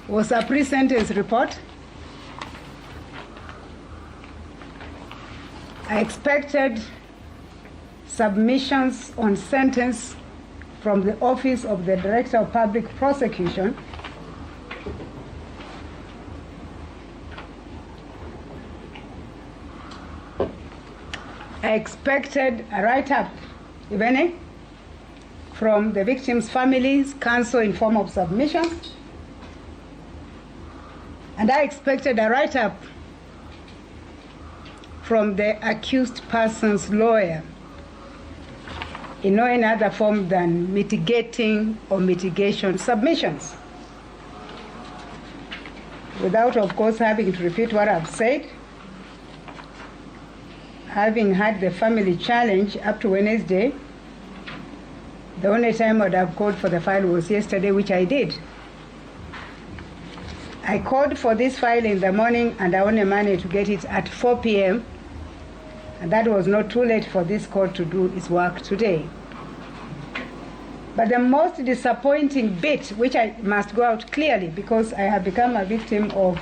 was a pre-sentence report. I expected submissions on sentence from the Office of the Director of Public Prosecution. I expected a write-up, if any, from the victims' families, counsel in form of submissions. And I expected a write-up from the accused person's lawyer in no other form than mitigating or mitigation submissions. Without, of course, having to repeat what I've said, having had the family challenge up to Wednesday, the only time I'd have called for the file was yesterday, which I did. I called for this file in the morning and I only managed to get it at 4 p.m. And that was not too late for this court to do its work today. But the most disappointing bit, which I must go out clearly because I have become a victim of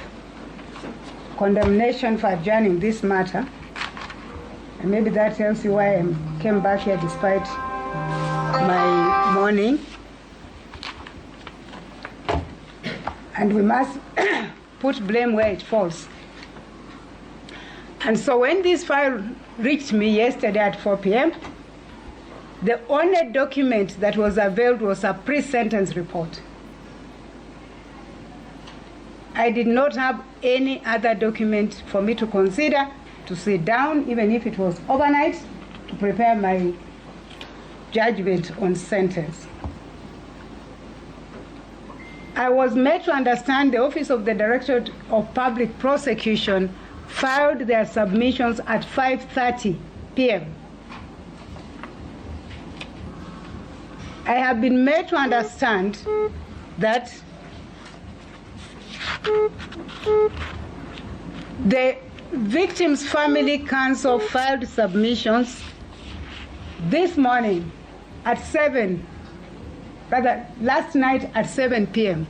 condemnation for adjourning this matter, and maybe that tells you why I came back here despite my mourning. And we must put blame where it falls. And so when this file reached me yesterday at 4 p.m., the only document that was availed was a pre-sentence report. I did not have any other document for me to consider, to sit down, even if it was overnight, to prepare my judgment on sentence. I was made to understand the Office of the Director of Public Prosecution filed their submissions at 5:30 p.m. I have been made to understand that the victim's family counsel filed submissions this morning at last night at 7 p.m.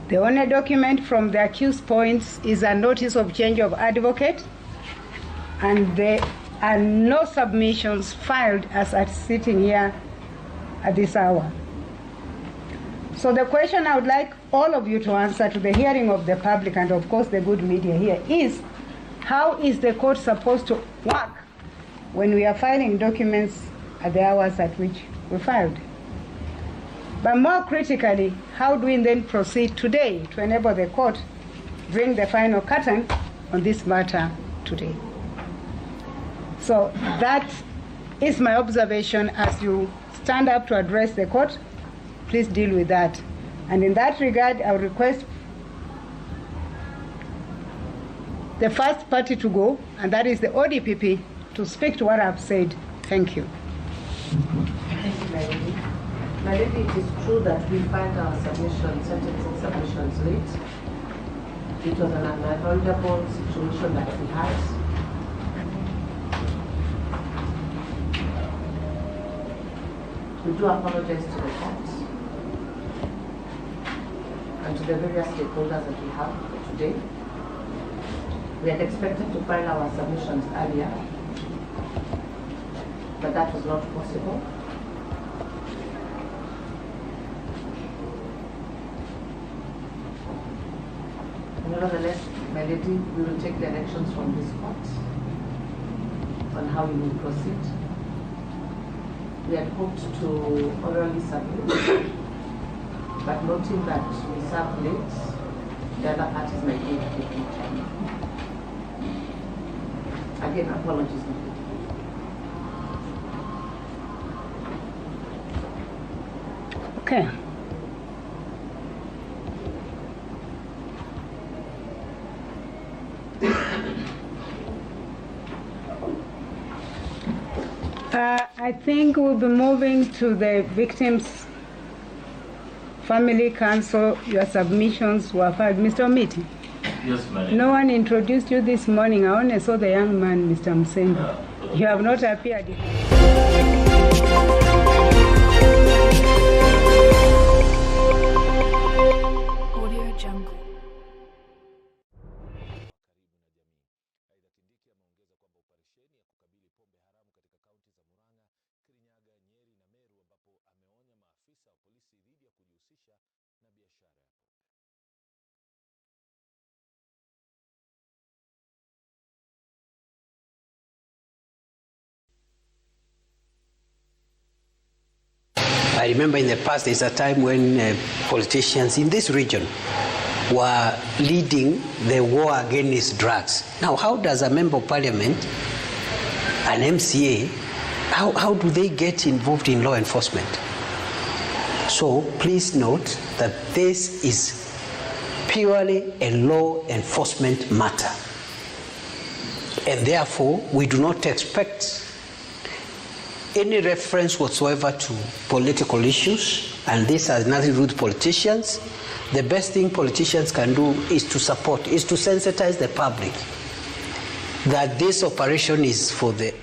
The only document from the accused points is a notice of change of advocate, and there are no submissions filed as I'm sitting here at this hour. So the question I would like all of you to answer to the hearing of the public and of course the good media here is, how is the court supposed to work when we are filing documents at the hours at which we filed? But more critically, how do we then proceed today to enable the court to bring the final curtain on this matter today? So that is my observation as you stand up to address the court. Please deal with that. And in that regard, I would request the first party to go, and that is the ODPP, to speak to what I've said. Thank you. Thank you, my lady. My lady, it is true that we filed our sentencing submissions late. It was an unavoidable situation that we had. We do apologize to the court and to the various stakeholders that we have for today. We had expected to file our submissions earlier, but that was not possible. Nevertheless, my lady, we will take directions from this court on how we will proceed. We had hoped to orally submit, but noting that we served late, the other parties might need to take more time. Again, apologies. Okay. I think we'll be moving to the victims' family counsel. Your submissions were filed. Mr. Omiti? Yes, ma'am. No one introduced you this morning. I only saw the young man, Mr. Msengi. You have not appeared. polisi dhidi ya kujihusisha na biashara ya pombe. I remember in the past there's a time when politicians in this region were leading the war against drugs. Now, how does a member of parliament, an MCA, how do they get involved in law enforcement? So please note that this is purely a law enforcement matter. And therefore, we do not expect any reference whatsoever to political issues, and this has nothing to do with politicians. The best thing politicians can do is to support, is to sensitize the public that this operation is for the...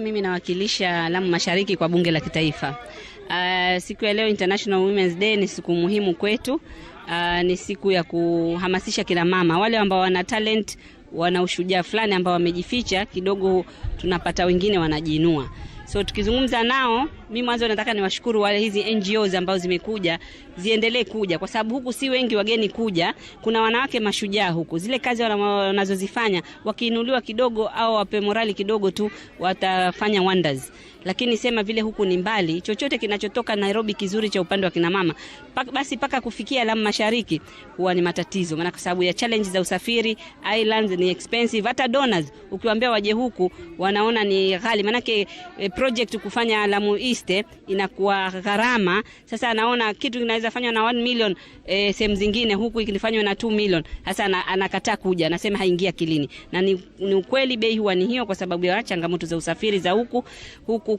Mimi nawakilisha Lamu Mashariki kwa bunge la kitaifa. Siku ya leo International Women's Day ni siku muhimu kwetu. Ni siku ya kuhamasisha kina mama wale ambao wana talent, wana ushujaa fulani ambao wamejificha kidogo, tunapata wengine wanajiinua. So tukizungumza nao, mimi mwanzo nataka niwashukuru wale hizi NGOs ambao zimekuja, ziendelee kuja kwa sababu huku si wengi wageni kuja. Kuna wanawake mashujaa huku, zile kazi wanazozifanya wakiinuliwa kidogo au wape morali kidogo tu watafanya wonders. Lakini sema vile huku ni mbali, chochote kinachotoka Nairobi kizuri cha upande wa kina mama basi paka kufikia Lamu Mashariki huwa ni matatizo, maana kwa sababu ya challenge za usafiri, islands ni expensive. Hata donors ukiwaambia waje huku wanaona ni ghali, maana project kufanya Lamu East inakuwa gharama. Sasa anaona kitu kinaweza fanywa na 1 million sehemu zingine, huku ikifanywa na 2 million. Sasa anakataa kuja, anasema haingia akilini. Na ni ukweli bei huwa ni hiyo kwa sababu ya changamoto za usafiri za huku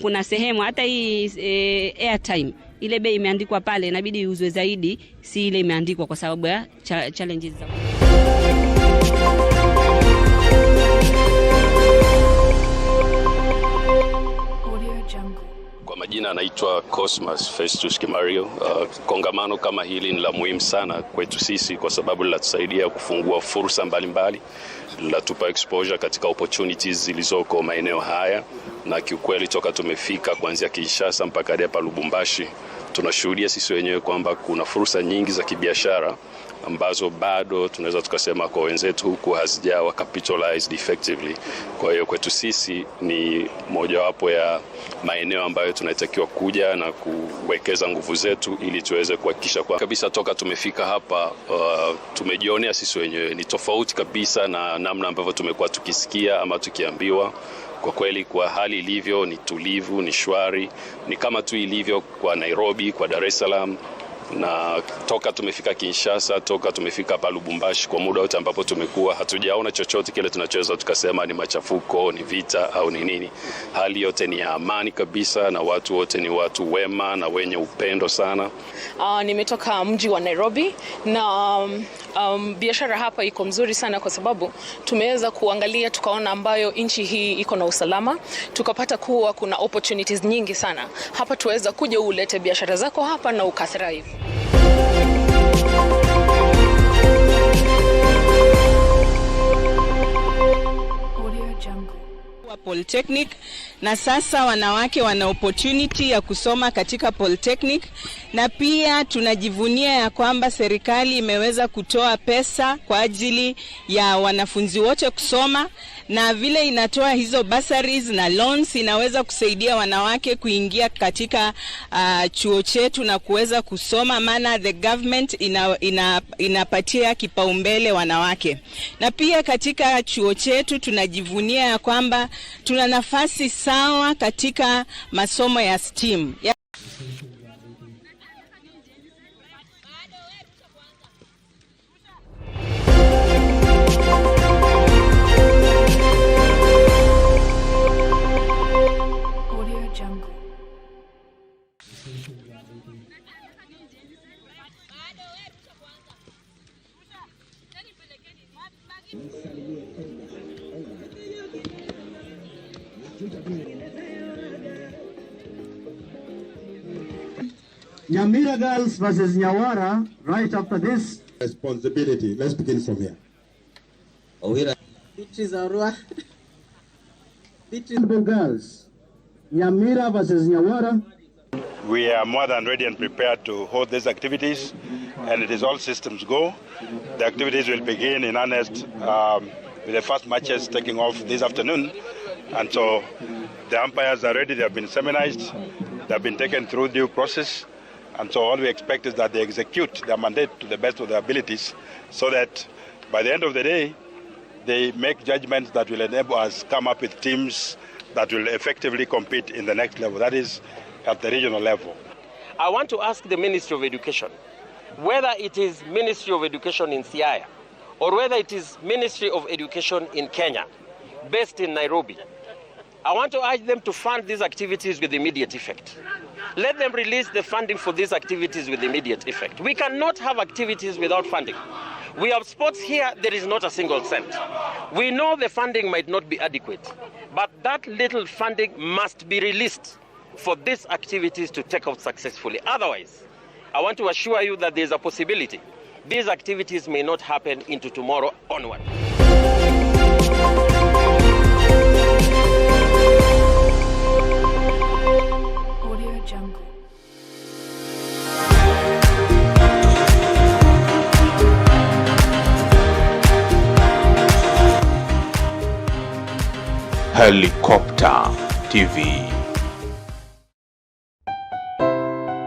kuna sehemu hata hii airtime ile bei imeandikwa pale inabidi iuzwe zaidi, si ile imeandikwa kwa sababu ya challenges za Kwa majina anaitwa Cosmas Festus Kimario. Kongamano kama hili ni la muhimu sana kwetu sisi kwa sababu linatusaidia kufungua fursa mbalimbali, linatupa exposure katika opportunities zilizoko maeneo haya, na kiukweli toka tumefika kuanzia Kinshasa mpaka hapa Lubumbashi tunashuhudia sisi wenyewe kwamba kuna fursa nyingi za kibiashara ambazo bado tunaweza tukasema kwa wenzetu huku hazijawa capitalized effectively. Kwa hiyo kwetu sisi ni mojawapo ya maeneo ambayo tunatakiwa kuja na kuwekeza nguvu zetu ili tuweze kuhakikisha kwa kabisa toka tumefika hapa tumejionea sisi wenyewe ni tofauti kabisa na namna ambavyo tumekuwa tukisikia ama tukiambiwa. Kwa kweli kwa hali ilivyo ni tulivu, ni shwari, ni kama tu ilivyo kwa Nairobi, kwa Dar es Salaam. Na toka tumefika Kinshasa, toka tumefika hapa Lubumbashi, kwa muda wote ambapo tumekuwa hatujaona chochote kile tunachoweza tukasema ni machafuko, ni vita au ni nini. Hali yote ni ya amani kabisa na watu wote ni watu wema na wenye upendo sana. Nimetoka mji wa Nairobi na biashara hapa iko mzuri sana kwa sababu tumeweza kuangalia tukaona ambayo nchi hii iko na usalama, tukapata kuwa kuna opportunities nyingi sana. Hapa tuweza kuja ulete biashara zako hapa na ukathrive. Polytechnic, na sasa wanawake wana opportunity ya kusoma katika Polytechnic, na pia tunajivunia ya kwamba serikali imeweza kutoa pesa kwa ajili ya wanafunzi wote kusoma, na vile inatoa hizo bursaries na loans inaweza kusaidia wanawake kuingia katika chuo chetu na kuweza kusoma, maana the government inapatia kipaumbele wanawake. Na pia katika chuo chetu tunajivunia ya kwamba tuna nafasi sawa katika masomo ya STEM. Nyamira Girls versus Nyawara, right after this. Responsibility. Let's begin from here. Girls, Nyamira versus Nyawara. We are more than ready and prepared to hold these activities, and it is all systems go. The activities will begin in earnest with the first matches taking off this afternoon. And so the umpires are ready, they have been seminized, they have been taken through due process. And so all we expect is that they execute their mandate to the best of their abilities so that by the end of the day, they make judgments that will enable us come up with teams that will effectively compete in the next level, that is at the regional level. I want to ask the Ministry of Education, whether it is Ministry of Education in Siaya or whether it is Ministry of Education in Kenya, based in Nairobi, I want to urge them to fund these activities with immediate effect. Let them release the funding for these activities with immediate effect. We cannot have activities without funding. We have sports here, there is not a single cent. We know the funding might not be adequate, but that little funding must be released for these activities to take off successfully. Otherwise, I want to assure you that there is a possibility these activities may not happen into tomorrow onward. Helicopter TV.